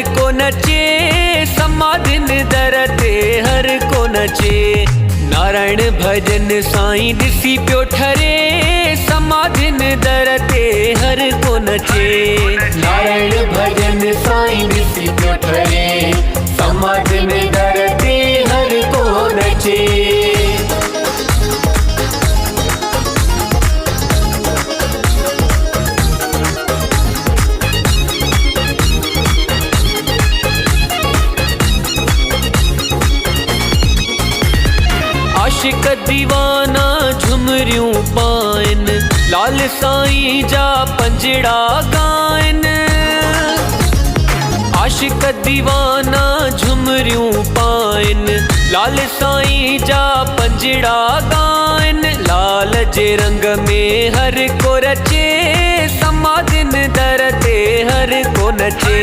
को नचे, समाधिन दर ते हर को नचे। नारायण भजन साईं ॾिसी पियो ठरे, समाधिन दर ते हर को नचे। नारायण भजन साईं ॾिसी पियो ठरे, समाधिन दर ते हर को नचे। आशिक दीवाना झुमरियूं पाइन, लाल साईं जा पंजड़ा गाइन। आशिक दीवाना झुमरियूं पाइन, लाल साईं जा पंजड़ा गाइन। लाल जे रंग में हर को रचे, समाधिन दर ते हर को नचे।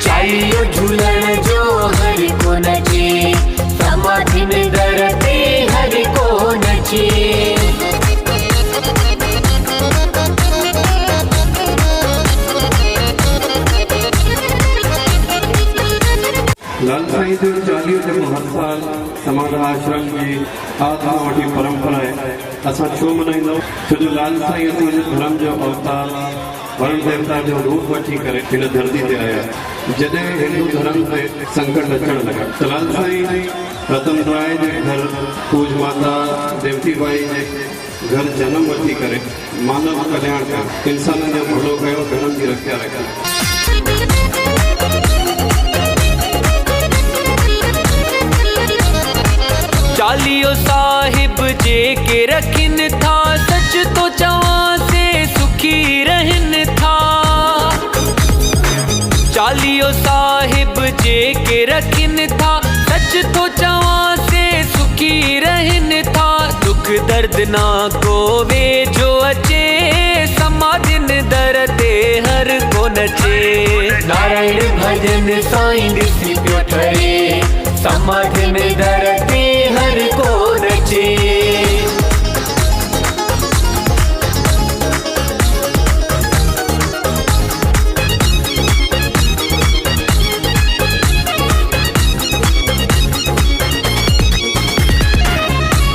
चालीहो झूलण जो हर को नचे, समाधिन दर ते हर को नचे। लाल साईं जो चालीहो जेको हर साल समाज आश्रम जी आत्मा वठी परंपरा है, असां छो मनाईंदा? छो जो लाल साईं असांजे धर्म जो अवतार, वरुण देवता जो रूप वठी करे हिन धरती ते आया। जॾहिं हिंदू धर्म ते संकट अचण लॻा त लाल साईं रतन राय जे घर पूज माता देवती बाई जे घर जन्म वठी करे मानव कल्याण कयो, इंसाननि जो भलो कयो, धर्म जी रक्षा कयो। चालीहो साहिब जे के रखिन था, सच तो चवां से सुखी रहन था। चालीहो साहिब जे के रखिन था, सच तो चवां से सुखी रहन था। दुख दर्द ना को वे जो अचे, समाधिन दर ते हर को नचे। नारायण भजन साईं ॾिसी पियो ठरे, समाधिन दर ते हर को नचे।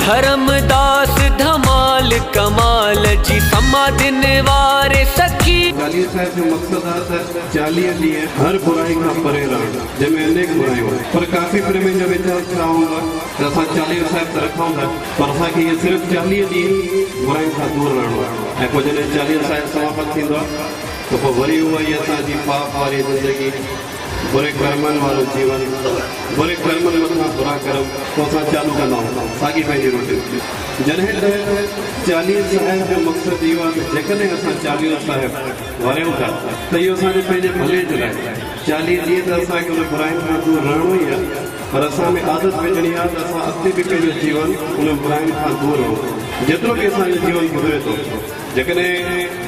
धर्मदास धमाल कमाल जी, समाधिन वारे सखी। चालीहे साहिब जो मकसद आहे त 40 ॾींहं हर बुराई खां परे रहणु, जंहिंमें अनेक बुरायूं आहिनि, पर काफ़ी प्रेमी जो वीचार छा हूंदा त असां चालीहो साहिब त रखूं था, पर असांखे इहे सिर्फ़ु 40 ॾींहं बुराइयुनि खां दूर रहणो आहे। ऐं पोइ जॾहिं चालीहो साहिब समापत थींदो आहे त पोइ वरी उहा ई असांजी पाप वारी ज़िंदगी, बुरे कर्मनि वारो जीवन, बुरे कर्मनि मथां बुरा कर्म, पोइ असां चालू कंदा आहियूं साॻी पंहिंजी रोटी। जॾहिं त चालीहे साहिब जो मक़सदु इहो आहे त जेकॾहिं असां चालीहो साहिब वरियूं था त इहो असांजे पंहिंजे भले जे लाइ। 40 ॾींहं त असांखे उन बुराइनि खां दूर रहणो ई आहे, पर असां में आदत विझणी आहे त असां अॻिते बि पंहिंजो जीवन उन बुराइनि खां दूर रहूं। जेतिरो की असांजो जीवन गुज़रे थो, जेकॾहिं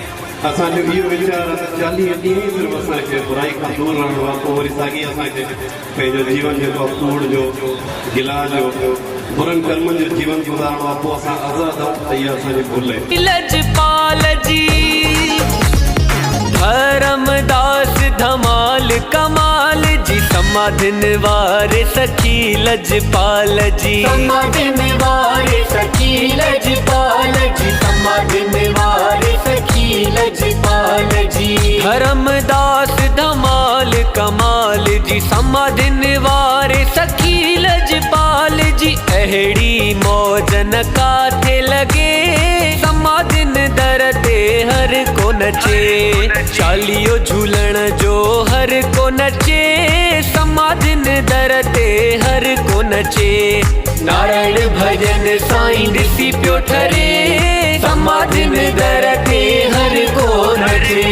असांजो इहो वीचार 40 ॾींहं ई सिर्फ़ु असांखे बुराई खां दूर रहणो आहे, पोइ वरी साॻी असांखे पंहिंजो जीवन जेको आहे कूड़ जो, गिला जो, बुरनि कर्मनि जो जीवन गुज़ारणो आहे, पोइ असां आज़ादु आहियूं। त इहा असांजी भुल आहे। लजपाल जी धर्मदास धमाल कमाल जी, समाधिन वारे सखी लजपाल जी। समाधिन वारे सखी लजपाल जी, समाधिन वारे सखी लजपाल जी। धर्मदास धमाल कमाल जी, समाधिन वारे सखी लजपाल जी। अहिड़ी मौज न काथे लगे, समाधिन दर ते हर को नचे। चालीहो झूलण जो हर को नचे, समाधिन दर ते हर को नचे। नारायण भजन साईं ॾिसी पियो ठरे, समाधिन दर ते हर को नचे।